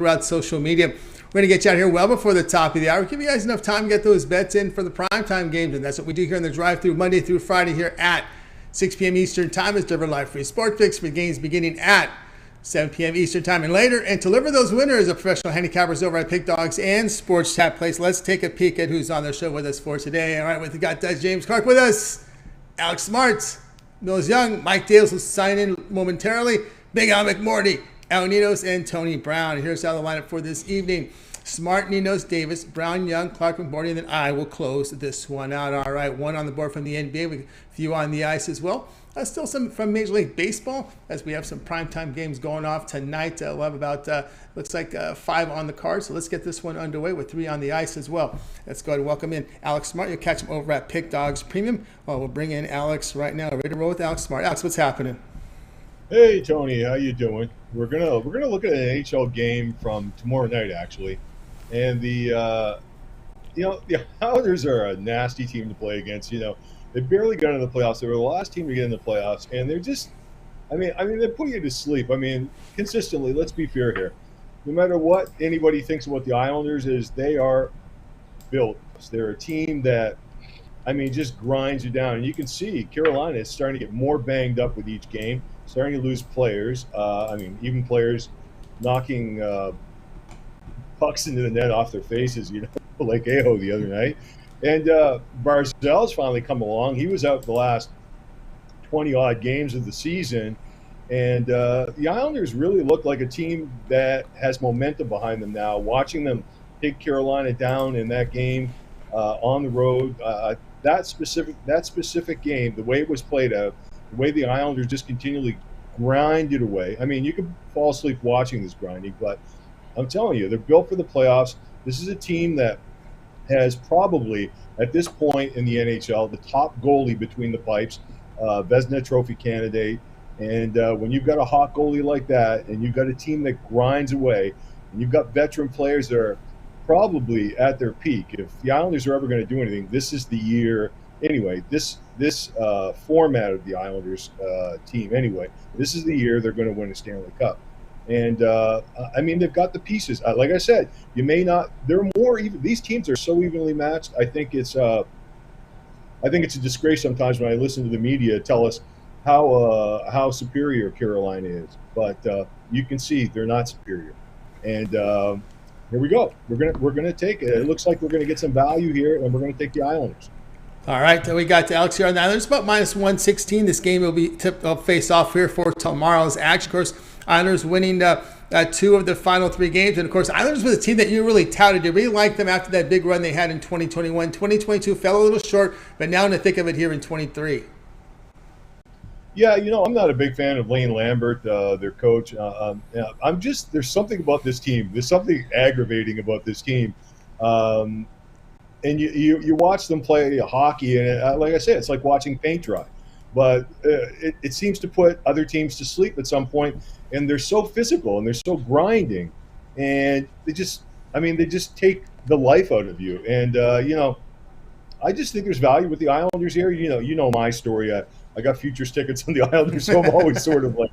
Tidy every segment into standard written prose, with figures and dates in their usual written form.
throughout social media. We're going to get you out here well before the top of the hour. Give you guys enough time to get those bets in for the primetime games, and that's what we do here in the drive-thru Monday through Friday here at 6 p.m. Eastern Time. It's delivered live free sports picks for games beginning at 7 p.m. Eastern Time and later. And to deliver those winners of professional handicappers over at Pick Dogs and Sports Tap Place. Let's take a peek at who's on the show with us for today. All right, we got James Clark with us, Alex Smart, Millz Young, Mike Dales will sign in momentarily, Big Al McMordie, Al Ninos, and Tony Brown. Here's how the lineup for this evening. Smart, Ninos, Davis, Brown, Young, Clark, McMordie, and then I will close this one out. All right, one on the board from the NBA, with a few on the ice as well. Still some from Major League Baseball, as we have some primetime games going off tonight. We'll have about, looks like 5 on the card. So let's get this one underway with 3 on the ice as well. Let's go ahead and welcome in Alex Smart. You'll catch him over at Pick Dogs Premium. Well, we'll bring in Alex right now. Ready to roll with Alex Smart. Alex, what's happening? Hey Tony, how you doing? We're gonna look at an NHL game from tomorrow night actually, and the Islanders are a nasty team to play against. They barely got into the playoffs. They were the last team to get in the playoffs, and they're just, they put you to sleep. Consistently. Let's be fair here. No matter what anybody thinks about the Islanders, they are built. They're a team that, just grinds you down. And you can see Carolina is starting to get more banged up with each game, starting to lose players. Even players knocking pucks into the net off their faces, like Aho the other night. And Barzal's finally come along. He was out the last 20-odd games of the season. And the Islanders really look like a team that has momentum behind them now. Watching them take Carolina down in that game on the road, that specific game, the way it was played out, the way the Islanders just continually grinded away. You could fall asleep watching this grinding, but I'm telling you, they're built for the playoffs. This is a team that has probably, at this point in the NHL, the top goalie between the pipes, Vezina Trophy candidate. And when you've got a hot goalie like that, and you've got a team that grinds away, and you've got veteran players that are probably at their peak, if the Islanders are ever going to do anything, this is the year. Anyway, this format of the Islanders team, anyway, this is the year they're going to win a Stanley Cup. And they've got the pieces. Like I said, you may not. They're more even. These teams are so evenly matched. I think it's a disgrace sometimes when I listen to the media tell us how superior Carolina is. But you can see they're not superior. And here we go. We're gonna take it. It looks like we're gonna get some value here, and we're gonna take the Islanders. All right, so we got Alex here on the Islanders. About minus 116. This game will be tipped up face off here for tomorrow's action. Of course, Islanders winning 2 of the final 3 games. And, of course, Islanders was a team that you really touted. You really liked them after that big run they had in 2021. 2022 fell a little short, but now in the thick of it here in 23. Yeah, I'm not a big fan of Lane Lambert, their coach. There's something about this team. There's something aggravating about this team. And you watch them play hockey, and like I said, it's like watching paint dry. But it seems to put other teams to sleep at some point, and they're so physical and they're so grinding, and they just take the life out of you. And I just think there's value with the Islanders here. You know my story. I got futures tickets on the Islanders, so I'm always sort of like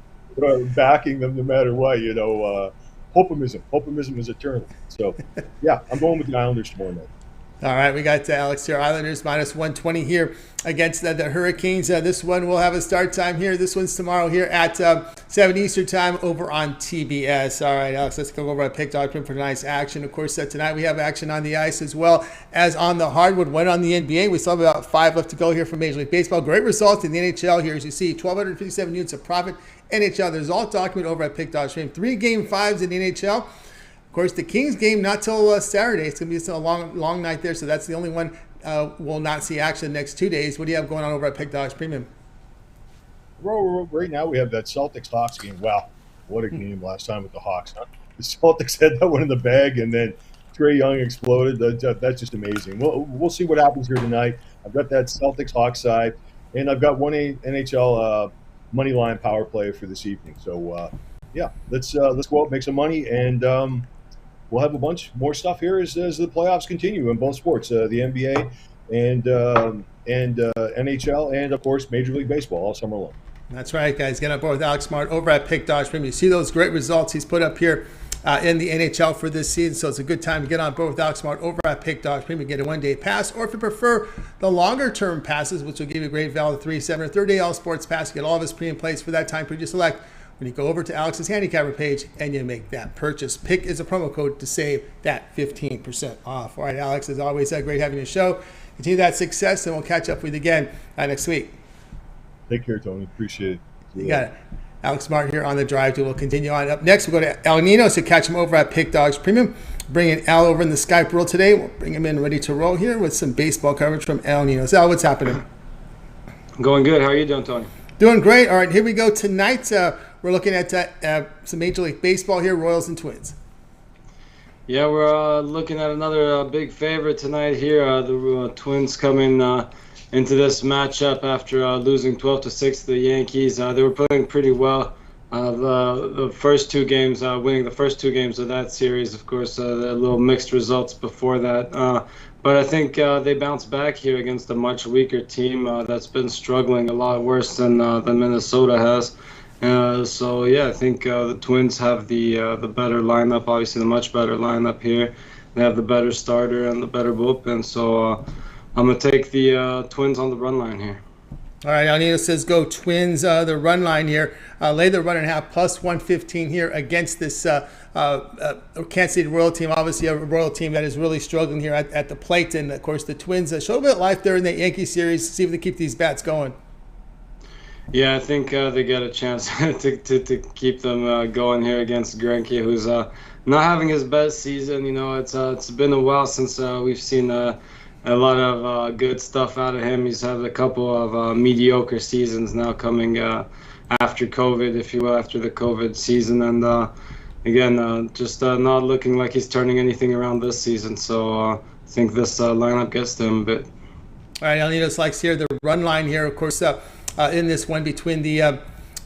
backing them no matter what. Hopemism is eternal. So yeah, I'm going with the Islanders tomorrow night. All right, we got Alex here. Islanders minus 120 here against the Hurricanes. This one will have a start time here. This one's tomorrow here at 7 Eastern Time over on TBS. All right, Alex, let's go over at Pick Dog for tonight's action. Of course, tonight we have action on the ice as well as on the hardwood. One on the NBA. We still have about 5 left to go here for Major League Baseball. Great results in the NHL here, as you see, 1,257 units of profit. NHL, there's all document over at Pick Dog Stream. 3 Game 5s in the NHL. Of course, the Kings game not till Saturday. It's going to be a long night there, so that's the only one we'll not see action the next 2 days. What do you have going on over at Pick Dogs Premium? Well, right now we have that Celtics-Hawks game. Wow, what a game last time with the Hawks, huh? The Celtics had that one in the bag, and then Trae Young exploded. That's just amazing. We'll see what happens here tonight. I've got that Celtics-Hawks side, and I've got one NHL money line power play for this evening. So, yeah, let's go out, make some money, and we'll have a bunch more stuff here as the playoffs continue in both sports, the NBA and NHL, and, of course, Major League Baseball all summer long. That's right, guys. Get on board with Alex Smart over at Pick Dodge Premium. You see those great results he's put up here in the NHL for this season. So it's a good time to get on board with Alex Smart over at Pick Dogs Premium. Get a one-day pass, or if you prefer the longer-term passes, which will give you a great value, 3, 7, or 30-day all sports pass. Get all of his premium plays for that time period you select when you go over to Alex's handicapper page and you make that purchase. Pick is a promo code to save that 15% off. All right, Alex, as always, great having you on the show. Continue that success, and we'll catch up with you again next week. Take care, Tony. Appreciate it. You got it. Alex Smart here on the drive to. We'll continue on. Up next, we'll go to Ninos to catch him over at Pick Dogs Premium. Bringing Al over in the Skype world today. We'll bring him in ready to roll here with some baseball coverage from Ninos. Al, what's happening? Going good. How are you doing, Tony? Doing great. All right, here we go. Tonight, we're looking at some Major League Baseball here, Royals and Twins. Yeah, we're looking at another big favorite tonight here. The Twins coming into this matchup after losing 12-6 to the Yankees. They were playing pretty well. The first two games, winning the first two games of that series. Of course, the little mixed results before that. But I think they bounced back here against a much weaker team that's been struggling a lot worse than Minnesota has. So yeah, I think the Twins have the better lineup, obviously the much better lineup here. They have the better starter and the better bullpen. So I'm gonna take the Twins on the run line here. All right, Alnino says go Twins, the run line here. Lay the 1.5 plus 115 here against this Kansas City Royal team. Obviously, a Royal team that is really struggling here at the plate. And, of course, the Twins showed a bit of life there in the Yankee series. See if they keep these bats going. Yeah, I think they get a chance to keep them going here against Greinke, who's not having his best season. You know, it's been a while since we've seen a lot of good stuff out of him. He's had a couple of mediocre seasons now coming after COVID, if you will, after the COVID season. And again, just not looking like he's turning anything around this season. So I think this lineup gets to him a bit. All right, Alninos likes here the run line here, of course, in this one between the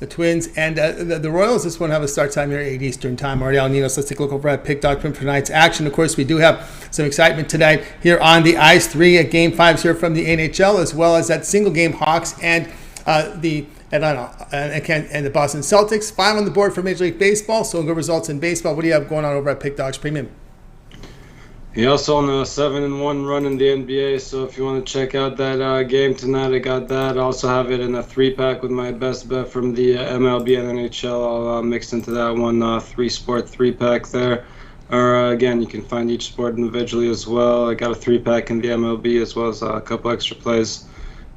Twins and the Royals. This one have a start time here at 8 Eastern time. All right, Alninos, let's take a look over at Pick Dog for tonight's action. Of course, we do have some excitement tonight here on the ice. 3 Game 5s here from the NHL, as well as that single game Hawks and the Atlanta and the Boston Celtics. 5 on the board for Major League Baseball. So good results in baseball. What do you have going on over at Pick Dogs Premium? He also on a 7-1 run in the NBA, so if you want to check out that game tonight, I got that. I also have it in a 3-pack with my best bet from the MLB and NHL. I'll mix into that one 3-sport 3-pack there. Or again, you can find each sport individually as well. I got a 3-pack in the MLB as well as a couple extra plays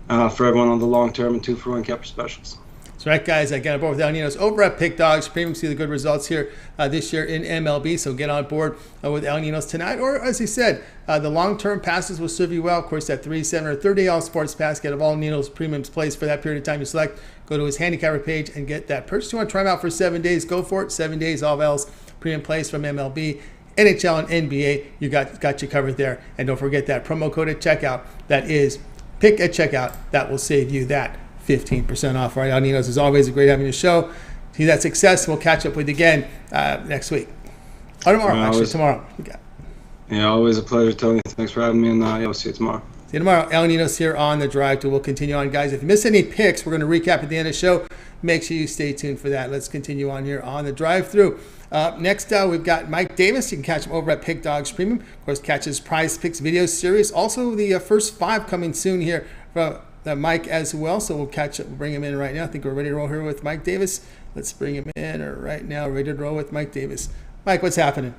for everyone on the long-term and 2-for-1 capper specials. That's right, guys. I got on board with Ninos over at Pick Dogs Premium. See the good results here this year in MLB. So get on board with Ninos tonight. Or, as he said, the long-term passes will serve you well. Of course, that 3, 7, or 30 all sports pass. Get all Ninos Premium's plays for that period of time you select. Go to his handicapper page and get that purchase. You want to try him out for 7 days? Go for it. 7 days, all else premium plays from MLB, NHL, and NBA. You got you covered there. And don't forget that promo code at checkout. That is Pick at checkout. That will save you that 15% off. Right, Ninos, as always, a great having you show. See that success. We'll catch up with you again next week. Or tomorrow, tomorrow. Yeah, always a pleasure, Tony. Thanks for having me, and we'll see you tomorrow. See you tomorrow. Ninos here on The Drive. We'll continue on, guys. If you miss any picks, we're going to recap at the end of the show. Make sure you stay tuned for that. Let's continue on here on The Drive-Thru. Next, we've got Mike Davis. You can catch him over at Pick Dogs Premium. Of course, catch his Prize Picks video series. Also, the first 5 coming soon here from Mike as well. So we'll bring him in right now. I think we're ready to roll here with Mike Davis. Let's bring him in right now. Ready to roll with Mike Davis. Mike, what's happening?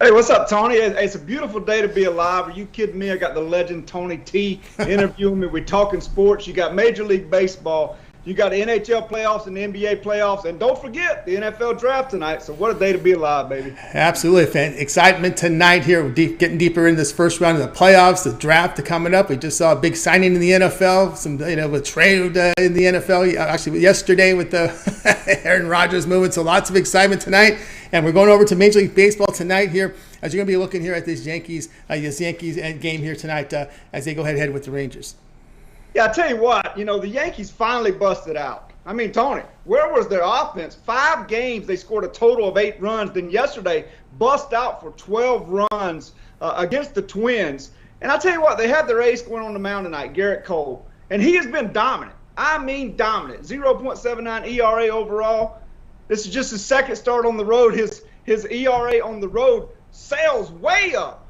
Hey, what's up, Tony? It's a beautiful day to be alive. Are you kidding me? I got the legend Tony T interviewing me. We're talking sports. You got Major League Baseball. You got the NHL playoffs and the NBA playoffs. And don't forget the NFL draft tonight. So what a day to be alive, baby. Absolutely. Excitement tonight here. We're getting deeper in this first round of the playoffs, the draft coming up. We just saw a big signing in the NFL, some with trade in the NFL. Actually, yesterday with the Aaron Rodgers movement. So lots of excitement tonight. And we're going over to Major League Baseball tonight here, as you're going to be looking here at this Yankees game here tonight as they go head-to-head with the Rangers. Yeah, I tell you what, the Yankees finally busted out. I mean, Tony, where was their offense? 5 games, they scored a total of 8 runs. Then yesterday, bust out for 12 runs against the Twins. And I tell you what, they had their ace going on the mound tonight, Garrett Cole. And he has been dominant. I mean dominant. 0.79 ERA overall. This is just his second start on the road. His his ERA on the road sails way up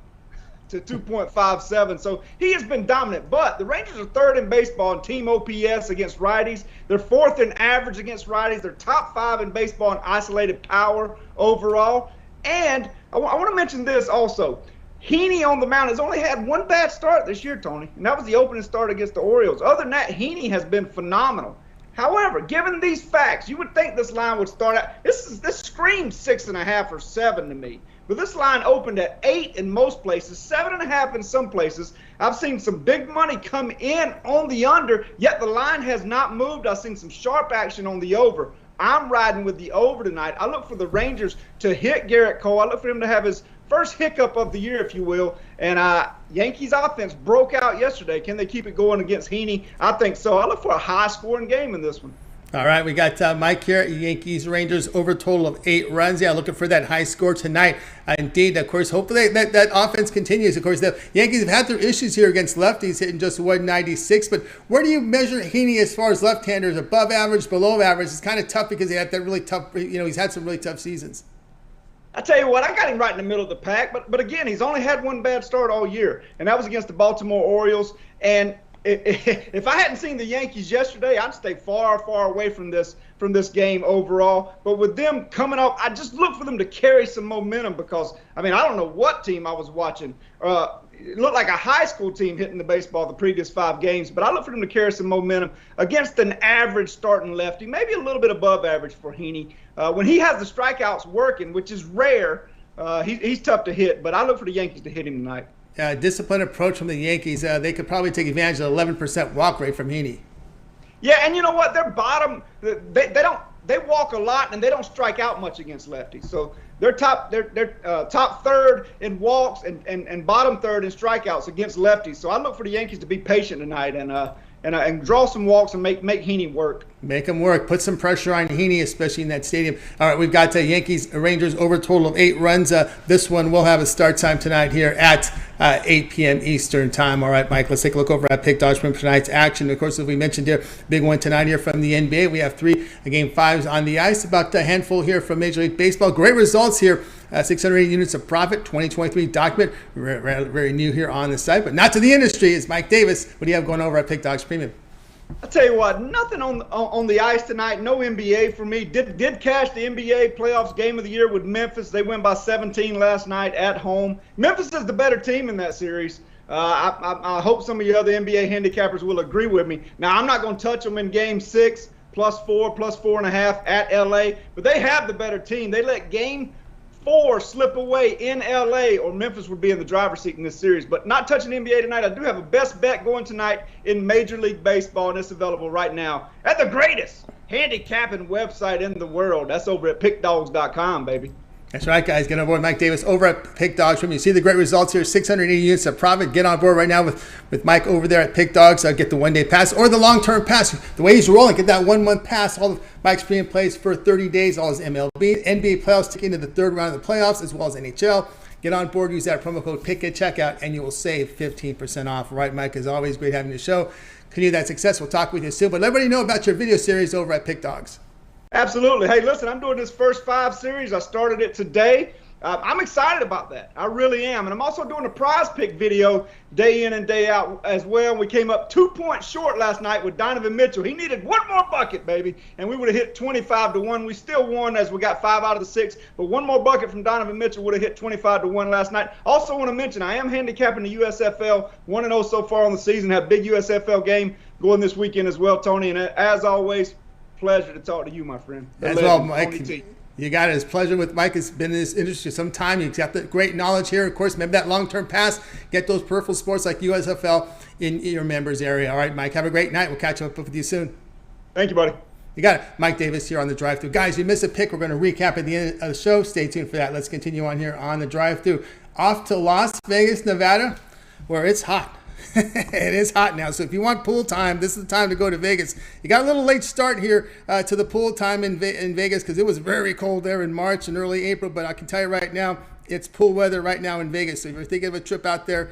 to 2.57. So he has been dominant. But the Rangers are third in baseball in team OPS against righties. They're fourth in average against righties. They're top 5 in baseball in isolated power overall. And I want to mention this also. Heaney on the mound has only had one bad start this year, Tony, and that was the opening start against the Orioles. Other than that, Heaney has been phenomenal. However, given these facts, you would think this line would start out. This screams 6.5 or 7 to me. But this line opened at 8 in most places, 7.5 in some places. I've seen some big money come in on the under, yet the line has not moved. I've seen some sharp action on the over. I'm riding with the over tonight. I look for the Rangers to hit Garrett Cole. I look for him to have his first hiccup of the year, if you will. And Yankees offense broke out yesterday. Can they keep it going against Heaney? I think so. I look for a high-scoring game in this one. All right, we got Mike here. Yankees-Rangers over total of 8 runs. Yeah, looking for that high score tonight. Indeed, of course, hopefully that offense continues. Of course, the Yankees have had their issues here against lefties, hitting just 196. But where do you measure Heaney as far as left-handers? Above average, below average? It's kind of tough because they have that really tough, he's had some really tough seasons. I tell you what, I got him right in the middle of the pack. But again, he's only had one bad start all year, and that was against the Baltimore Orioles. And if I hadn't seen the Yankees yesterday, I'd stay far, far away from this game overall. But with them coming up, I just look for them to carry some momentum because, I don't know what team I was watching. It looked like a high school team hitting the baseball the previous 5 games, but I look for them to carry some momentum against an average starting lefty, maybe a little bit above average for Heaney. When he has the strikeouts working, which is rare, he's tough to hit, but I look for the Yankees to hit him tonight. Disciplined approach from the Yankees. They could probably take advantage of the 11% walk rate from Heaney. Yeah, and you know what? They're bottom. They walk a lot and they don't strike out much against lefties. So they're top third in walks and bottom third in strikeouts against lefties. So I look for the Yankees to be patient tonight and draw some walks and make Heaney work. Make him work. Put some pressure on Heaney, especially in that stadium. All right, we've got Yankees-Rangers over a total of 8 runs. This one will have a start time tonight here at 8 p.m. Eastern time. All right, Mike, let's take a look over at Pick Dogs from tonight's action. Of course, as we mentioned here, big one tonight here from the NBA. We have 3 Game 5s on the ice, about a handful here from Major League Baseball. Great results here. 680 units of profit, 2023 document. Very new here on the site, but not to the industry. It's Mike Davis. What do you have going over at Pick Dogs Premium? I'll tell you what, nothing on the ice tonight. No NBA for me. Did cash the NBA playoffs game of the year with Memphis. They win by 17 last night at home. Memphis is the better team in that series. I hope some of you other NBA handicappers will agree with me. Now, I'm not going to touch them in Game 6, +4, +4.5 at LA, but they have the better team. They let Game 4 slip away in LA, or Memphis would be in the driver's seat in this series. But not touching the NBA tonight. I do have a best bet going tonight in Major League Baseball, and it's available right now at the greatest handicapping website in the world. That's over at pickdogs.com, baby. That's right, guys. Get on board Mike Davis over at Pick Dogs. You see the great results here, 680 units of profit. Get on board right now with Mike over there at Pick Dogs. Get the one-day pass or the long-term pass. The way he's rolling, get that 1-month pass. All of Mike's premium plays for 30 days. All his MLB, NBA playoffs, taking into the 3rd round of the playoffs, as well as NHL. Get on board, use that promo code PICK at checkout, and you will save 15% off. Right, Mike? As always, great having the show. Continue that success. We'll talk with you soon. But let everybody know about your video series over at Pick Dogs. Absolutely. Hey, listen, I'm doing this first 5 series. I started it today. I'm excited about that. I really am. And I'm also doing a prize pick video day in and day out as well. We came up 2 points short last night with Donovan Mitchell. He needed one more bucket, baby, and we would have hit 25-1. We still won as we got 5 out of the 6, but one more bucket from Donovan Mitchell would have hit 25-1 last night. Also want to mention I am handicapping the USFL, 1-0 so far on the season. Have a big USFL game going this weekend as well, Tony. And as always, pleasure to talk to you, my friend. As well, Mike. You got it. It's a pleasure with Mike. Has been in this industry some time. You've got the great knowledge here. Of course, maybe that long-term pass. Get those peripheral sports like USFL in your members area. All right, Mike. Have a great night. We'll catch up with you soon. Thank you, buddy. You got it. Mike Davis here on the Drive-Thru. Guys, you missed a pick. We're going to recap at the end of the show. Stay tuned for that. Let's continue on here on the Drive-Thru. Off to Las Vegas, Nevada, where it's hot. It is hot now, so if you want pool time, this is the time to go to Vegas. You got a little late start here to the pool time in Vegas because it was very cold there in March and early April, but I can tell you right now, it's pool weather right now in Vegas. So if you're thinking of a trip out there,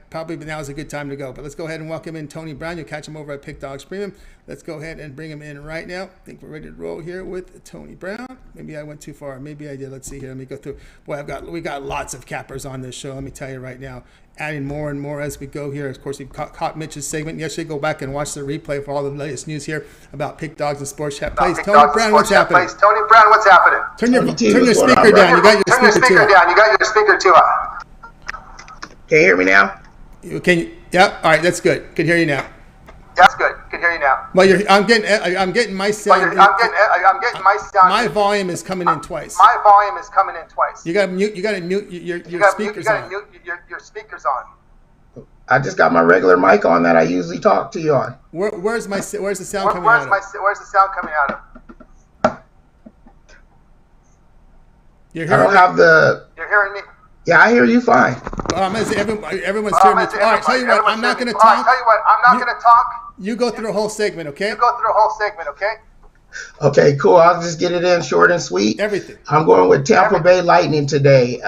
Probably now is a good time to go. But let's go ahead and welcome in Tony Brown. You'll catch him over at Pick Dogs Premium. Let's go ahead and bring him in right now. I think we're ready to roll here with Tony Brown. Maybe I went too far. Maybe I did. Let's see here. Let me go through. Boy, we got lots of cappers on this show. Let me tell you right now. Adding more and more as we go here. Of course, we've caught Mitch's segment yesterday. Go back and watch the replay for all the latest news here about Pick Dogs and Sports Chat Plays. Tony Brown, what's happening? Tony Brown, what's happening? Turn your speaker down. You got your speaker down. You got your speaker too high. Can you hear me now? Yeah. All right. That's good. Can hear you now. That's good. Can hear you now. Well, I'm getting my sound. I'm getting my sound. My volume is coming in twice. My volume is coming in twice. You got to mute. You got to mute your speakers on. You got to mute your speakers on. I just got my regular mic on that I usually talk to you on. Where's the sound coming out of? Where's the sound coming out of? You're hearing You're hearing me? Yeah, I hear you fine. Everyone's hearing me. All right, tell you what, I'm not going to talk. You go through the whole segment, okay? Okay, cool. I'll just get it in short and sweet. Everything. I'm going with Tampa Bay Lightning today.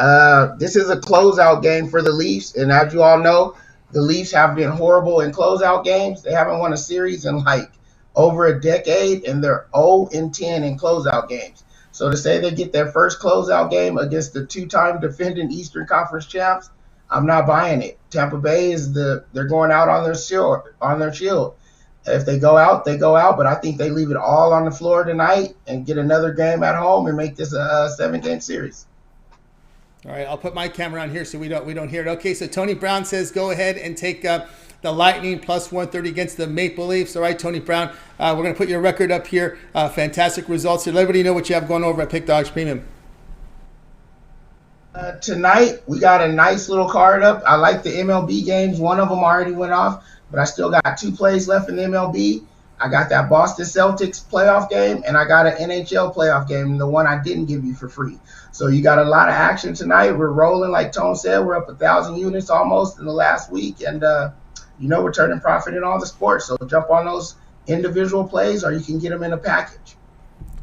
This is a closeout game for the Leafs, and as you all know, the Leafs have been horrible in closeout games. They haven't won a series in like over a decade, and they're 0-10 in closeout games. So to say they get their first closeout game against the two-time defending Eastern Conference champs, I'm not buying it. Tampa Bay they're going out on their shield. If they go out, they go out, but I think they leave it all on the floor tonight and get another game at home and make this a 7-game series. All right, I'll put my camera on here so we don't hear it. Okay, so Tony Brown says go ahead and take the Lightning plus 130 against the Maple Leafs. All right, Tony Brown, we're going to put your record up here. Fantastic results here. Let everybody know what you have going over at Pick Dogs Premium. Tonight, we got a nice little card up. I like the MLB games. One of them already went off, but I still got 2 plays left in the MLB. I got that Boston Celtics playoff game, and I got an NHL playoff game, the one I didn't give you for free. So you got a lot of action tonight. We're rolling, like Tone said. We're up 1,000 units almost in the last week, and we're turning profit in all the sports. So jump on those individual plays, or you can get them in a package.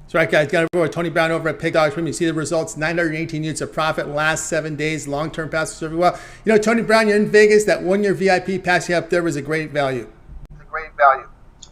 That's right, guys. Got over Tony Brown over at Pick Dogs Premium. You see the results: 918 units of profit last 7 days. Long-term passes serve you well. You know, Tony Brown, you're in Vegas. That 1-year VIP pass you up there was a great value.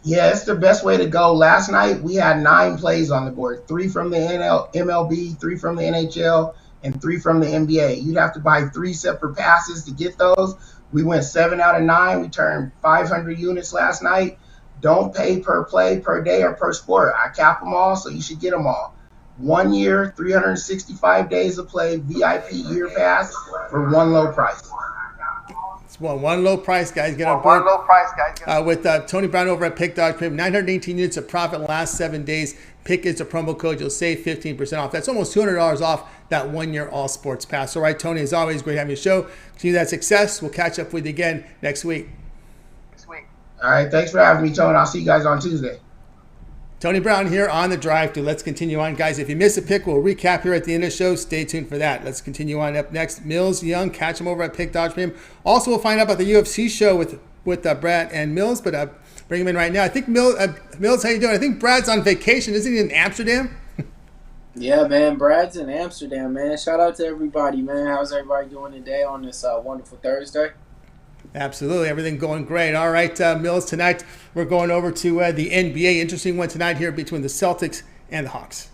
Yeah, it's the best way to go. Last night, we had 9 plays on the board, 3 from the MLB, 3 from the NHL, and 3 from the NBA. You'd have to buy 3 separate passes to get those. We went 7 out of 9. We turned 500 units last night. Don't pay per play, per day, or per sport. I cap them all, so you should get them all. 1 year, 365 days of play, VIP year pass for one low price. One low price, guys. Get on board. With Tony Brown over at Pick Dogs Premium. 918 units of profit last 7 days. Pick is a promo code. You'll save 15% off. That's almost $200 off that 1-year all sports pass. All right, Tony, as always, great having you show. Continue that success. We'll catch up with you again next week. All right, thanks for having me, Tony. I'll see you guys on Tuesday. Tony Brown here on the drive-thru. Let's continue on, guys. If you miss a pick, we'll recap here at the end of the show. Stay tuned for that. Let's continue on. Up next, Millz Young. Catch him over at Pick Dogs Premium. Also, we'll find out about the UFC show with Brad and Millz, but bring him in right now. I think Millz, how you doing? I think Brad's on vacation. Isn't he in Amsterdam? Yeah, man. Brad's in Amsterdam, man. Shout out to everybody, man. How's everybody doing today on this wonderful Thursday? Absolutely. Everything going great. All right, Millz, tonight we're going over to the NBA. Interesting one tonight here between the Celtics and the Hawks.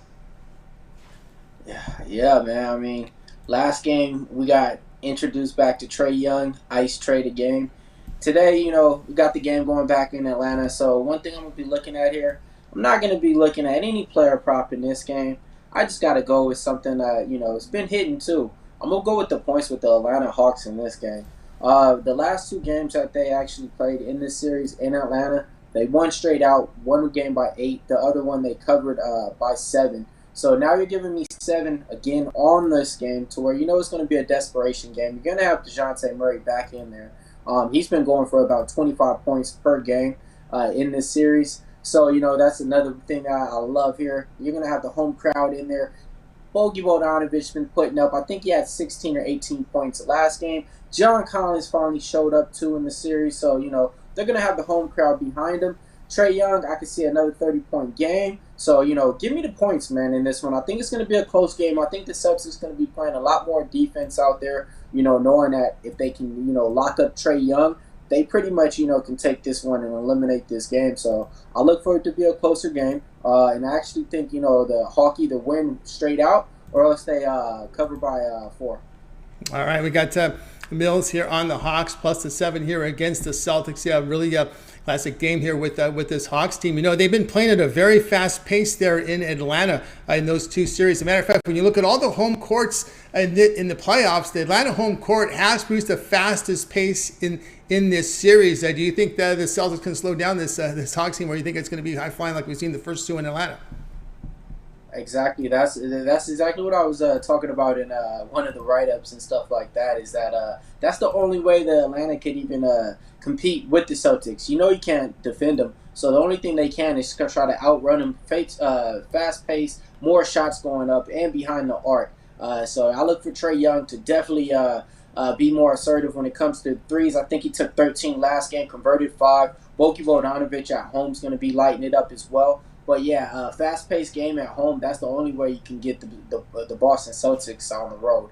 Yeah, man. I mean, last game we got introduced back to Trae Young, ice Trae the game. Today, we got the game going back in Atlanta. So one thing I'm going to be looking at here, I'm not going to be looking at any player prop in this game. I just got to go with something that, it's been hitting too. I'm going to go with the points with the Atlanta Hawks in this game. The last 2 games that they actually played in this series in Atlanta, they won straight out. One game by 8. The other one they covered by 7. So now you're giving me 7 again on this game to where it's going to be a desperation game. You're going to have DeJounte Murray back in there. He's been going for about 25 points per game in this series. So, that's another thing that I love here. You're going to have the home crowd in there. Bogey Bogdanovic been putting up, I think he had 16 or 18 points last game. John Collins finally showed up too in the series, so they're gonna have the home crowd behind him. Trae Young, I could see another 30-point game. So, give me the points, man, in this one. I think it's going to be a close game. I think the Celtics are going to be playing a lot more defense out there, knowing that if they can, lock up Trae Young, they pretty much, can take this one and eliminate this game. So I look for it to be a closer game. And I actually think, the Hawks either win straight out or else they cover by 4. All right, we got Millz here on the Hawks, plus the 7 here against the Celtics. Yeah, really classic game here with this Hawks team. They've been playing at a very fast pace there in Atlanta in those 2 series. As a matter of fact, when you look at all the home courts in the playoffs, the Atlanta home court has produced the fastest pace in this series. Do you think that the Celtics can slow down this Hawks team, or do you think it's going to be high flying like we've seen the first 2 in Atlanta? Exactly. That's exactly what I was talking about in one of the write-ups and stuff like that. Is that that's the only way that Atlanta could even compete with the Celtics. You can't defend them, so the only thing they can is try to outrun them, fast pace, more shots going up and behind the arc. So I look for Trae Young to definitely be more assertive when it comes to threes. I think he took 13 last game, converted 5. Boki Bogdanovic at home is going to be lighting it up as well. But yeah, fast-paced game at home, that's the only way you can get the Boston Celtics on the road.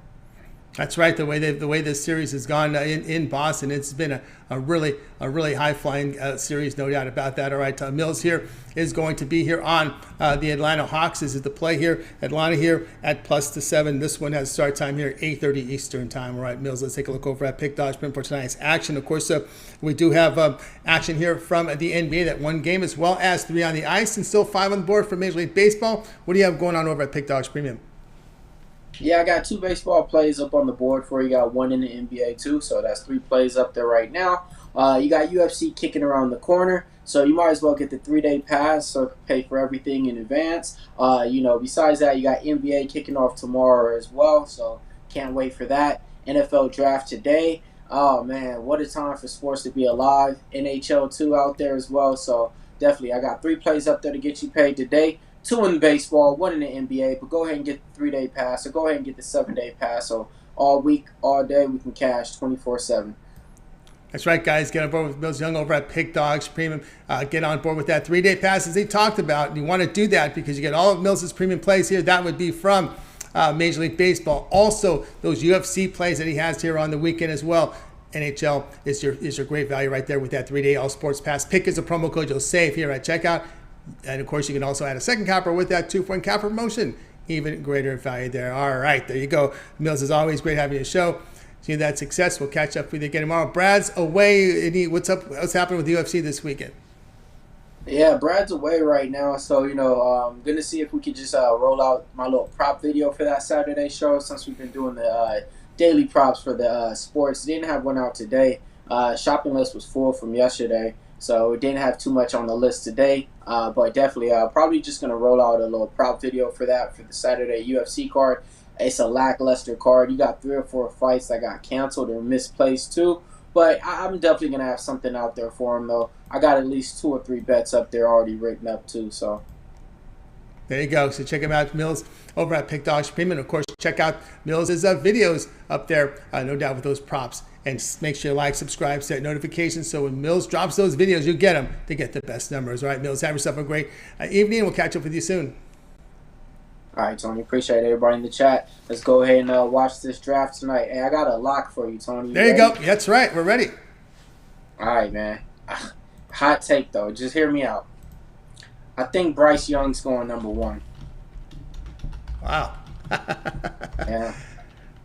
That's right. The way this series has gone in Boston, it's been a really high-flying series, no doubt about that. All right, Millz here is going to be here on the Atlanta Hawks. This is the play here. Atlanta here at plus the 7. This one has start time here, 8:30 Eastern time. All right, Millz, let's take a look over at Pick Dodge Print for tonight's action. Of course, we do have action here from the NBA, that 1 game, as well as 3 on the ice, and still 5 on the board for Major League Baseball. What do you have going on over at Pick Dodge Premium? Yeah, I got 2 baseball plays up on the board for you. Got 1 in the NBA too, so that's 3 plays up there right now. You got UFC kicking around the corner, so you might as well get the 3-day pass so pay for everything in advance. Besides that, you got NBA kicking off tomorrow as well, so can't wait for that. NFL draft today. Oh man, what a time for sports to be alive. NHL too out there as well, so definitely I got 3 plays up there to get you paid today. 2 in baseball, 1 in the NBA, but go ahead and get the 3-day pass, or go ahead and get the 7-day pass, so all week, all day, we can cash 24/7. That's right, guys. Get on board with Millz Young over at Pick Dogs Premium. Get on board with that 3-day pass as he talked about. You want to do that because you get all of Millz's premium plays here. That would be from Major League Baseball. Also, those UFC plays that he has here on the weekend as well. NHL is your great value right there with that 3-day all sports pass. Pick is a promo code you'll save here at checkout. And, of course, you can also add a second copper with that 2-point copper promotion. Even greater value there. All right, there you go. Millz, is always great having you show. See that success. We'll catch up with you again tomorrow. Brad's away. What's up? What's happening with the UFC this weekend? Yeah, Brad's away right now, so, I'm going to see if we could just roll out my little prop video for that Saturday show since we've been doing the daily props for the sports. Didn't have one out today. Shopping list was full from yesterday. So we didn't have too much on the list today, but definitely probably just going to roll out a little prop video for that for the Saturday UFC card. It's a lackluster card. You got 3 or 4 fights that got canceled or misplaced too, but I'm definitely going to have something out there for him though. I got at least 2 or 3 bets up there already written up too, so. There you go. So check him out, Millz, over at Pick Dogs Premium. Of course, check out Millz's videos up there, no doubt, with those props. And make sure you like, subscribe, set notifications so when Millz drops those videos, you get them to get the best numbers. All right, Millz, have yourself a great evening. We'll catch up with you soon. All right, Tony. Appreciate everybody in the chat. Let's go ahead and watch this draft tonight. Hey, I got a lock for you, Tony. There you go. That's right. We're ready. All right, man. Hot take, though. Just hear me out. I think Bryce Young's going number 1. Wow. Yeah.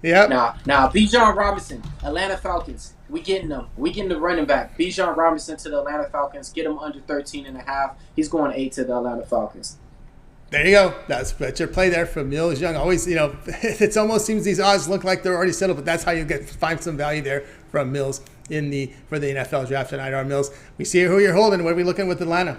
Yep. Now, Bijan Robinson, Atlanta Falcons. We getting them. We getting the running back. Bijan Robinson to the Atlanta Falcons. Get him under 13.5. He's going 8 to the Atlanta Falcons. There you go. That's your play there from Millz Young. Always, it almost seems these odds look like they're already settled, but that's how you find some value there from Millz for the NFL draft tonight. Our Millz. We see who you're holding. What are we looking with Atlanta?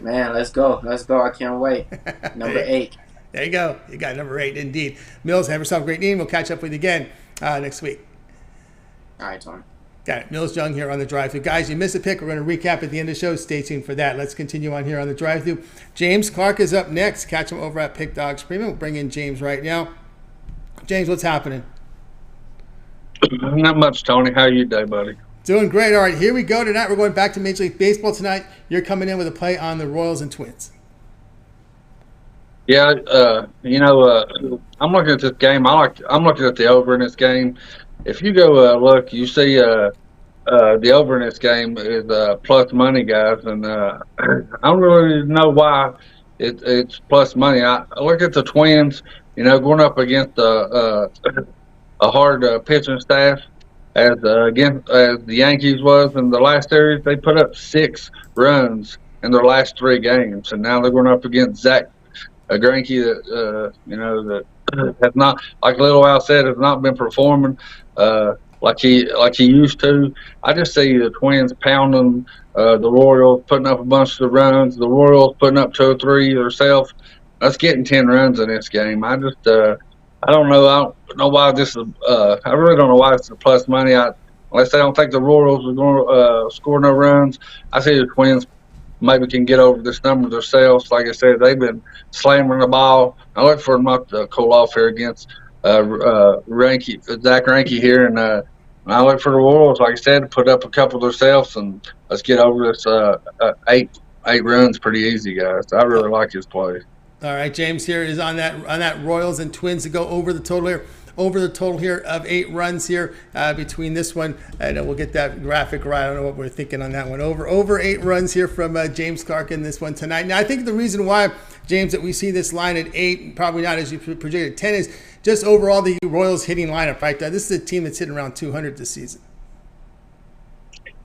Man, let's go. I can't wait. Number 8. There you go. You got number 8 indeed. Millz, have yourself a great evening. We'll catch up with you again next week. All right, Tony. Got it. Millz Young here on the drive-thru. Guys, you missed a pick. We're going to recap at the end of the show. Stay tuned for that. Let's continue on here on the drive-thru. James Clark is up next. Catch him over at Pick Dogs Premium. We'll bring in James right now. James, what's happening? Not much, Tony. How you doing, buddy? Doing great. All right, here we go tonight. We're going back to Major League Baseball tonight. You're coming in with a play on the Royals and Twins. Yeah, I'm looking at this game. I'm looking at the over in this game. If you go look, you see the over in this game is plus money, guys, and I don't really know why it's plus money. I look at the Twins, going up against a hard pitching staff as against as the Yankees was in the last series. They put up 6 runs in their last 3 games, and now they're going up against Zach Greinke that that has not, like Little Al said, has not been performing like he used to. I just see the Twins pounding the Royals, putting up a bunch of runs. The Royals putting up 2 or 3 themselves. Us getting 10 runs in this game. I don't know. I don't know why this is. I really don't know why it's a plus money. Unless they don't think the Royals are going to score no runs. I see the Twins maybe can get over this number themselves. Like I said, they've been slamming the ball. I look for them not to cool off here against Zach Greinke here, and I look for the Royals, like I said, to put up a couple themselves, and let's get over this eight runs pretty easy, guys. I really like his play. All right, James here is on that Royals and Twins to go over the total here. Over the total here of 8 runs here between this one, and we'll get that graphic right. I don't know what we're thinking on that one. Over 8 runs here from James Clark in this one tonight. Now, I think the reason why, James, that we see this line at 8, probably not as you projected 10, is just overall the Royals hitting lineup. Right, this is a team that's hitting around 200 this season.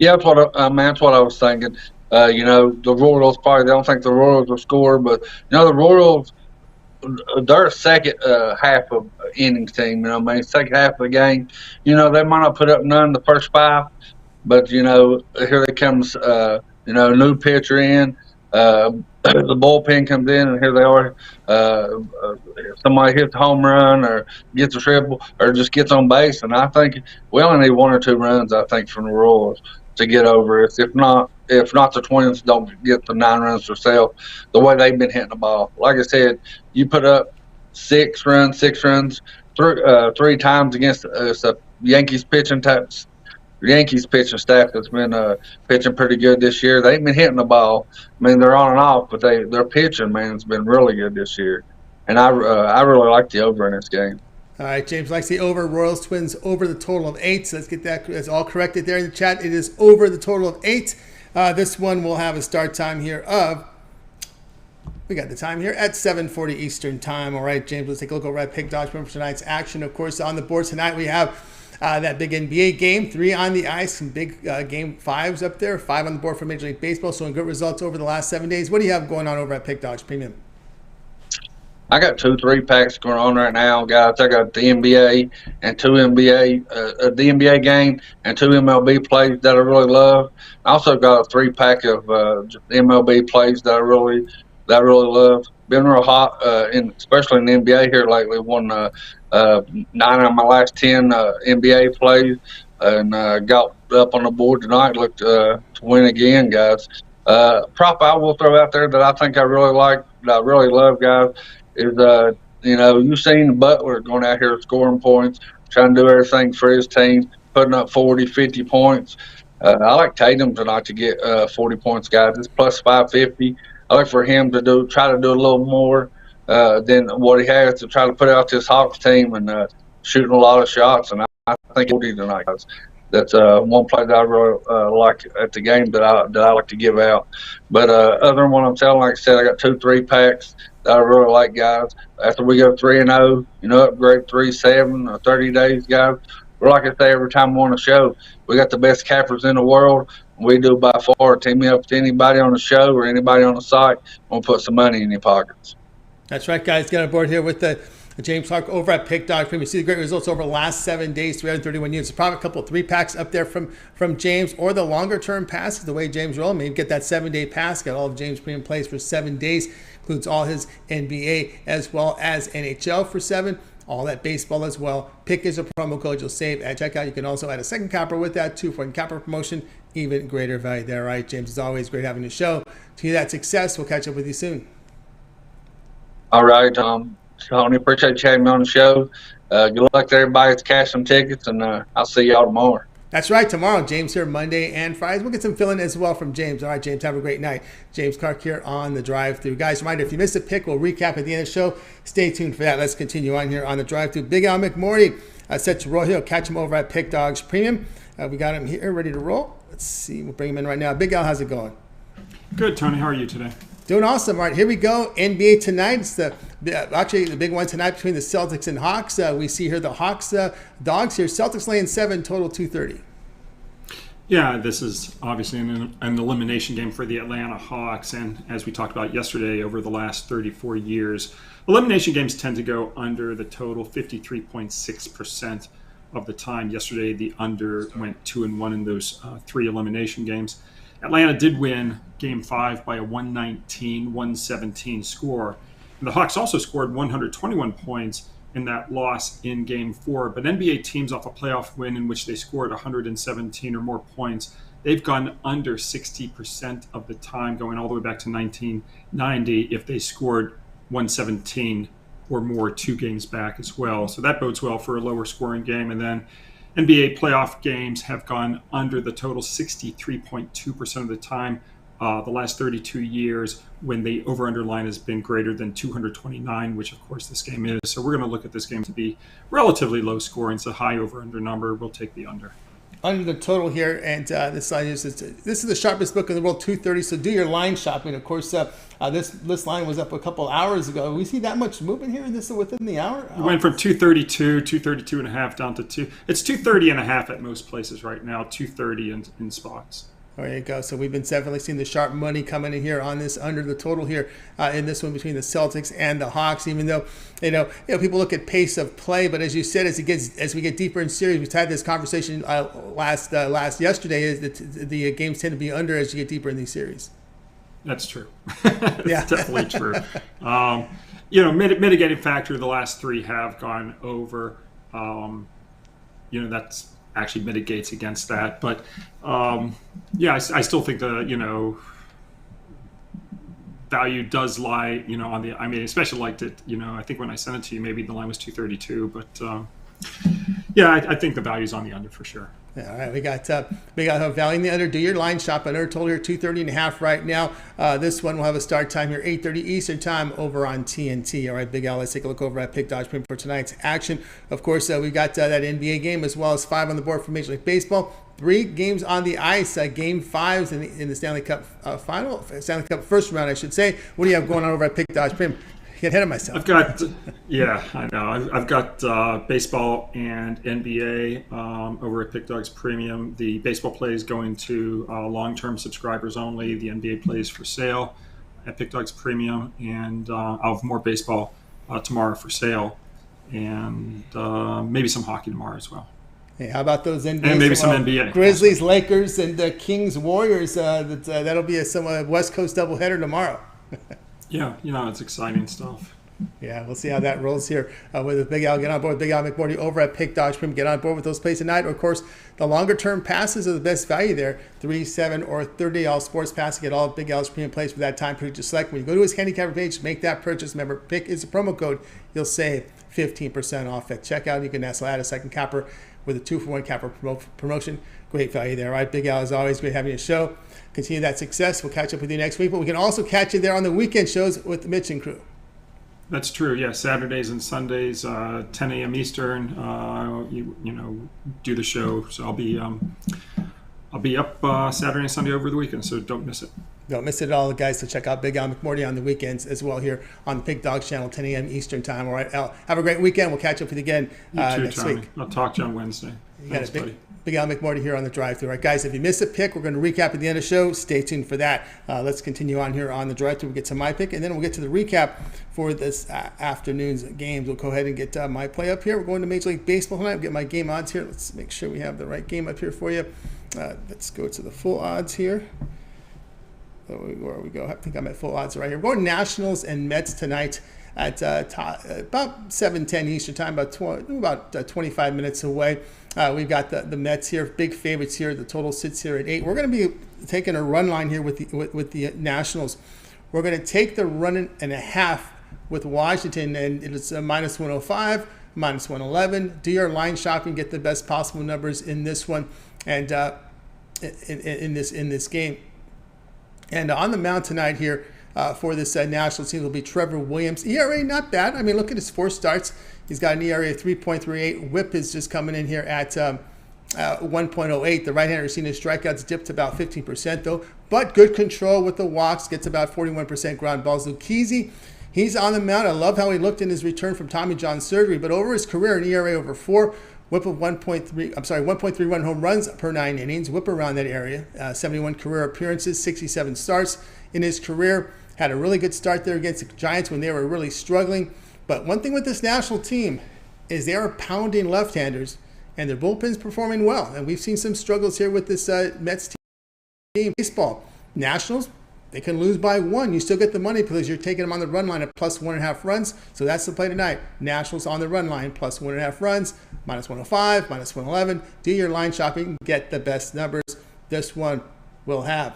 Yeah, that's what I was thinking. The Royals probably, they don't think the Royals will score, but the Royals, they're a second half of innings team. Second half of the game. They might not put up none the first 5, but here they comes. New pitcher in. The bullpen comes in, and here they are. Somebody hits a home run or gets a triple or just gets on base, and I think we only need 1 or 2 runs. I think from the Royals to get over it. If not, the Twins don't get the 9 runs themselves, the way they've been hitting the ball. Like I said, you put up 6 runs, 3 times against the Yankees pitching staff that's been pitching pretty good this year. They've been hitting the ball. They're on and off, but their pitching, has been really good this year. And I really like the over in this game. All right, James likes the over. Royals Twins over the total of 8. So let's get that. That's all corrected there in the chat. It is over the total of 8. This one will have a start time here of. We got the time here at 7:40 Eastern time. All right, James, let's take a look over at Pick Dodge for tonight's action. Of course, on the board tonight we have that big NBA game, 3 on the ice, some big game 5s up there, 5 on the board for Major League Baseball. So, good results over the last 7 days. What do you have going on over at Pick Dodge Premium? I got 2 3-packs going on right now, guys. I got the NBA and 2 the NBA game and 2 MLB plays that I really love. I also got a 3-pack of MLB plays that I really love. Been real hot, especially in the NBA here lately. Won 9 of my last 10 NBA plays, and got up on the board tonight. Looked to win again, guys. Prop I will throw out there that I think I really like, that I really love, guys, is you've seen Butler going out here scoring points, trying to do everything for his team, putting up 40, 50 points. I like Tatum tonight to get 40 points, guys. It's plus 550. I look for him to try to do a little more than what he has to try to put out this Hawks team and shooting a lot of shots. And I think he'll do tonight, guys. That's one play that I really like at the game that I like to give out. But other than what I'm telling, like I said, I got 2 3-packs that I really like, guys. After we go 3-0, upgrade 3-7 or 30 days, guys. But like I say, every time we're on the show, we got the best cappers in the world. We do by far. Team me up with anybody on the show or anybody on the site. We'll put some money in your pockets. That's right, guys. Get on board here with the James Clark over at Pick Dog Premium. See the great results over the last 7 days, 331 units. Probably a couple of 3-packs up there from James, or the longer-term passes, the way James rolls. Maybe get that 7-day pass. Got all of James Premium plays for 7 days. Includes all his NBA as well as NHL for 7. All that baseball as well. Pick is a promo code you'll save at checkout. You can also add a second capper with that too for a capper promotion. Even greater value there. All right, James, as always, great having the show. To you that success. We'll catch up with you soon. All right, Tony, appreciate you having me on the show. Good luck to everybody that's cashing tickets, and I'll see y'all tomorrow. That's right. Tomorrow, James here, Monday and Fridays. We'll get some fill-in as well from James. All right, James, have a great night. James Clark here on the drive-thru. Guys, reminder, if you missed a pick, we'll recap at the end of the show. Stay tuned for that. Let's continue on here on the drive-thru. Big Al McMordie set to roll here. Catch him over at Pick Dogs Premium. We got him here ready to roll. Let's see. We'll bring him in right now. Big Al, how's it going? Good, Tony. How are you today? Doing awesome. All right, here we go. NBA tonight. It's actually the big one tonight between the Celtics and Hawks. We see here the Hawks dogs here. Celtics laying 7, total 230. Yeah, this is obviously an elimination game for the Atlanta Hawks. And as we talked about yesterday, over the last 34 years, elimination games tend to go under the total 53.6% of the time. Yesterday, the under went 2-1 in those 3 elimination games. Atlanta did win Game 5 by a 119-117 score. And the Hawks also scored 121 points in that loss in Game 4. But NBA teams off a playoff win in which they scored 117 or more points, they've gone under 60% of the time, going all the way back to 1990 if they scored 117 or more 2 games back as well. So that bodes well for a lower scoring game. And then NBA playoff games have gone under the total 63.2% of the time the last 32 years when the over-under line has been greater than 229, which of course this game is. So we're going to look at this game to be relatively low scoring. It's a high over-under number. We'll take the under. Under the total here, and this line is the sharpest book in the world, 230. So do your line shopping. Of course, this line was up a couple hours ago. We see that much movement here in this within the hour. It went from 232, 232 and a half down to 2. It's 230 and a half at most places right now. 230 in spots. There you go. So we've been definitely seeing the sharp money coming in here on this under the total here in this one between the Celtics and the Hawks. Even though people look at pace of play, but as you said, as we get deeper in series, we've had this conversation yesterday. Is that the games tend to be under as you get deeper in these series. That's true. Yeah, definitely true. Mitigating factor. The last 3 have gone over. That's actually mitigates against that, but I still think the value does lie on the, especially liked it, I think when I sent it to you maybe the line was 232, but I think the value's on the under for sure. Yeah, all right, we got value in the under. Do your line shop at under total here, 230 and a half right now. This one will have a start time here, 8:30 Eastern time over on TNT. All right, Big Al, let's take a look over at Pick Dodge Print for tonight's action. Of course, we've got that NBA game as well as 5 on the board for Major League Baseball. 3 games on the ice, Game 5s in the Stanley Cup Stanley Cup first round, I should say. What do you have going on over at Pick Dodge Print? Get ahead of myself. I've got baseball and NBA over at Pick Dogs Premium. The baseball play is going to long-term subscribers only. The NBA play is for sale at Pick Dogs Premium, and I'll have more baseball tomorrow for sale, and maybe some hockey tomorrow as well. Hey, how about those NBA? And maybe some NBA. Grizzlies, Lakers, and Kings, Warriors. That'll be a West Coast doubleheader tomorrow. Yeah, it's exciting stuff. Yeah, we'll see how that rolls here with Big Al. Get on board with Big Al McMordie over at Pick Dodge Premium. Get on board with those plays tonight. Of course, the longer-term passes are the best value there. 3, 7, or 30 all sports passes. Get all of Big Al's premium plays for that time period to select. When you go to his handicapper page, make that purchase. Remember, PICK is a promo code. You'll save 15% off at checkout. You can also add a second capper with a 2-for-1 capper promotion. Great value there. All right, Big Al, as always, great having you show. Continue that success. We'll catch up with you next week, but we can also catch you there on the weekend shows with Mitch and crew. That's true. Yeah, Saturdays and Sundays, 10 a.m. Eastern. Do the show. So I'll be up Saturday and Sunday over the weekend. So don't miss it. Don't miss it at all, guys. So check out Big Al McMordie on the weekends as well here on the Pick Dogs channel, 10 a.m. Eastern time. All right, Al, have a great weekend. We'll catch up with you again next week. I'll talk to you on Wednesday. Thanks, buddy. Big Al McMordie here on the drive-thru. All right, guys, if you missed a pick, we're going to recap at the end of the show. Stay tuned for that. Let's continue on here on the drive-thru. We'll get to my pick, and then we'll get to the recap for this afternoon's games. We'll go ahead and get my play up here. We're going to Major League Baseball tonight. We'll get my game odds here. Let's make sure we have the right game up here for you. Let's go to the full odds here. Where we go? I think I'm at full odds right here. We're going Nationals and Mets tonight at about 7:10 Eastern time, about 25 minutes away. We've got the Mets here, big favorites here. The total sits here at 8. We're going to be taking a run line here with the Nationals. We're going to take the run and a half with Washington, and it's a -105, -111. Do your line shopping, get the best possible numbers in this one. and in this game. And on the mound tonight here for this Nationals team will be Trevor Williams. ERA not bad. I mean, look at his 4 starts. He's got an ERA of 3.38. WHIP is just coming in here at 1.08. The right-hander has seen his strikeouts dipped to about 15% though, but good control with the walks, gets about 41% ground balls. Lucchesi, he's on the mound. I love how he looked in his return from Tommy John surgery, but over his career, an ERA over 4, WHIP of 1.31 home runs per 9 innings, WHIP around that area, 71 career appearances, 67 starts in his career. Had a really good start there against the Giants when they were really struggling. But one thing with this national team is they are pounding left-handers, and their bullpen's performing well. And we've seen some struggles here with this Mets team. Baseball, Nationals, they can lose by 1. You still get the money because you're taking them on the run line at plus 1.5 runs. So that's the play tonight. Nationals on the run line, plus 1.5 runs, minus 105, minus 111. Do your line shopping, get the best numbers. This one will have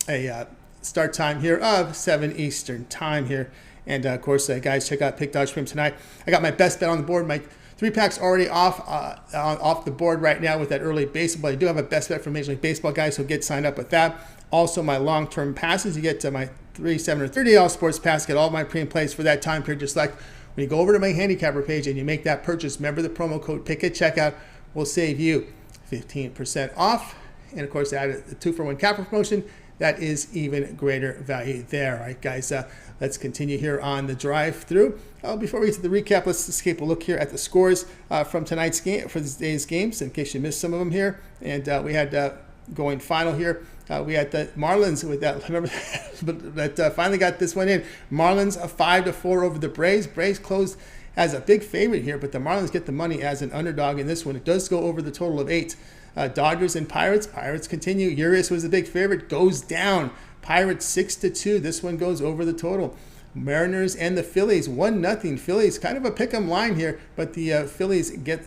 a start time here of 7 Eastern time here. And of course, guys, check out Pick Dodge Premium tonight. I got my best bet on the board. My 3-pack's already off the board right now with that early baseball. But I do have a best bet for Major League Baseball, guys, so get signed up with that. Also, my long-term passes, you get to my 3, 7, or 30 all sports pass, get all my premium plays for that time period. Just like when you go over to my handicapper page and you make that purchase, remember the promo code PICK at checkout will save you 15% off. And of course, add a 2-for-1 capper promotion. That is even greater value there. All right, guys, let's continue here on the drive-through. Before we get to the recap, let's just take a look here at the scores from tonight's game, for this day's games, in case you missed some of them here. And we had going final here. We had the Marlins with that. Remember that finally got this one in. Marlins a 5-4 over the Braves. Braves closed as a big favorite here, but the Marlins get the money as an underdog in this one. It does go over the total of 8. Dodgers and Pirates. Pirates continue. Urias was the big favorite. Goes down. Pirates 6-2. This one goes over the total. Mariners and the Phillies 1-0. Phillies kind of a pick'em line here, but the Phillies get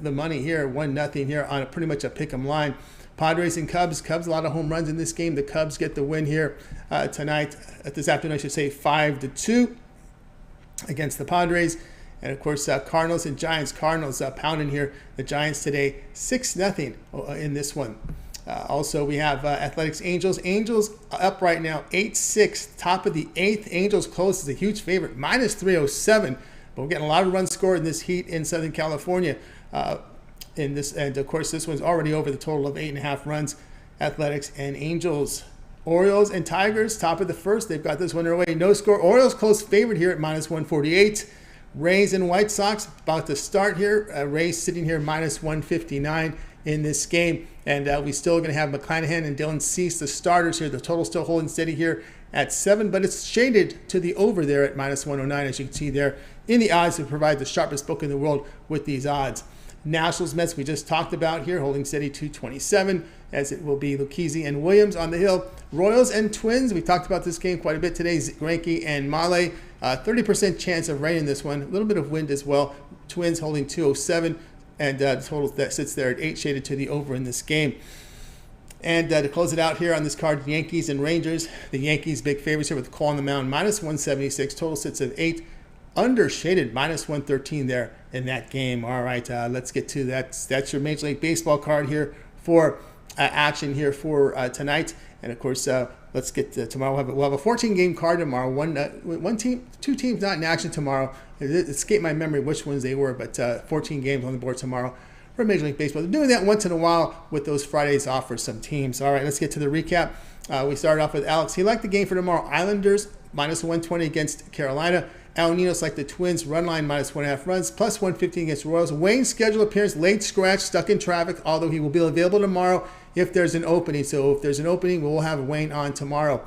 the money here 1-0 here on pretty much a pick'em line. Padres and Cubs. Cubs a lot of home runs in this game. The Cubs get the win here tonight. This afternoon, I should say, 5-2 against the Padres. And of course, Cardinals and Giants. Cardinals pounding here the Giants today 6-0 in this one. Also, we have Athletics Angels. Angels up right now 8-6, top of the 8th. Angels close as a huge favorite, minus 307. But we're getting a lot of runs scored in this heat in Southern California. And of course, this one's already over the total of 8.5 runs. Athletics and Angels. Orioles and Tigers, top of the 1st. They've got this one away. No score. Orioles close favorite here at minus 148. Rays and White Sox about to start here. Rays sitting here minus 159 in this game. And we still going to have McClanahan and Dylan Cease, the starters here. The total still holding steady here at 7, but it's shaded to the over there at minus 109, as you can see there in the odds to provide the sharpest book in the world with these odds. Nationals Mets we just talked about here, holding steady 227, as it will be Lucchesi and Williams on the hill. Royals and Twins, we talked about this game quite a bit today. Greinke and Male, 30% chance of rain in this one. A little bit of wind as well. Twins holding 207, and the total that sits there at 8, shaded to the over in this game. And to close it out here on this card, Yankees and Rangers. The Yankees big favorites here with Cole on the mound, minus 176. Total sits at 8. Under shaded, minus 113 there in that game. All right, let's get to that. That's your Major League Baseball card here for action here for tonight. And of course, let's get to tomorrow. We'll have a 14-game card tomorrow. Two teams not in action tomorrow. It escaped my memory which ones they were, but 14 games on the board tomorrow for Major League Baseball. They're doing that once in a while with those Fridays off for some teams. All right, let's get to the recap. We started off with Alex. He liked the game for tomorrow. Islanders minus 120 against Carolina. Ninos like the Twins, run line minus 1.5 runs, plus 115 against Royals. Wayne's scheduled appearance, late scratch, stuck in traffic, although he will be available tomorrow if there's an opening. So if there's an opening, we'll have Wayne on tomorrow.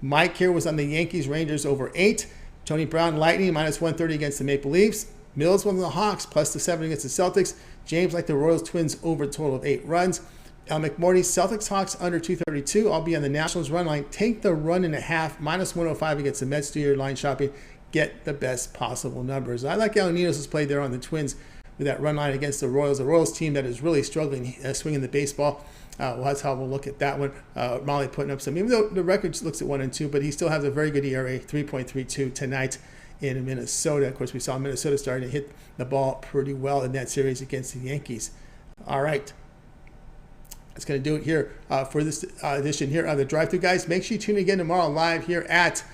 Mike here was on the Yankees-Rangers over 8. Tony Brown, Lightning, minus 130 against the Maple Leafs. Millz won the Hawks, plus the 7 against the Celtics. James like the Royals, Twins over a total of 8 runs. McMordie, Celtics, Hawks under 232. I'll be on the Nationals run line. Take the run and a half, minus 105 against the Mets. Do your line shopping. Get the best possible numbers. I like how Ninos has played there on the Twins with that run line against the Royals. The Royals team that is really struggling swinging the baseball. Well, that's how we'll look at that one. Molly putting up some, even though the record looks at 1-2, but he still has a very good ERA, 3.32 tonight in Minnesota. Of course, we saw Minnesota starting to hit the ball pretty well in that series against the Yankees. All right. That's going to do it here for this edition here of the Drive-Thru, guys. Make sure you tune in again tomorrow live here at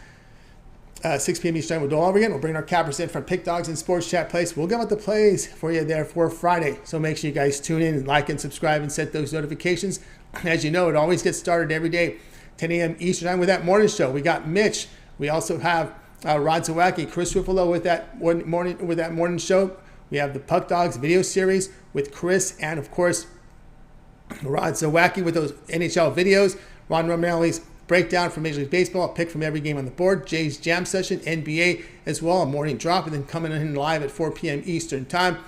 6 p.m. Eastern. We'll do all over again. We'll bring our cappers in from Pick Dogs and Sports Chat Place. We'll give out the plays for you there for Friday. So make sure you guys tune in and like and subscribe and set those notifications. As you know, it always gets started every day, 10 a.m. Eastern time with that morning show. We got Mitch. We also have Rod Zawacki, Chris Ruffalo with that morning show. We have the Puck Dogs video series with Chris and, of course, Rod Zawacki with those NHL videos. Ron Romanelli's breakdown from Major League Baseball, a pick from every game on the board. Jay's Jam Session, NBA as well, a morning drop, and then coming in live at 4 p.m. Eastern time.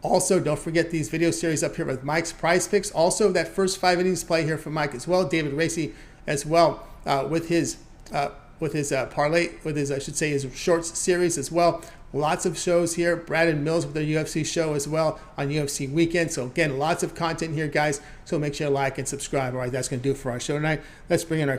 Also, don't forget these video series up here with Mike's Prize Picks. Also, that first 5 innings play here from Mike as well. David Racy as well with his parlay, with his, I should say, his shorts series as well. Lots of shows here. Brad and Millz with their UFC show as well on UFC weekend. So again, lots of content here, guys. So make sure you like and subscribe. All right, that's going to do it for our show tonight. Let's bring in our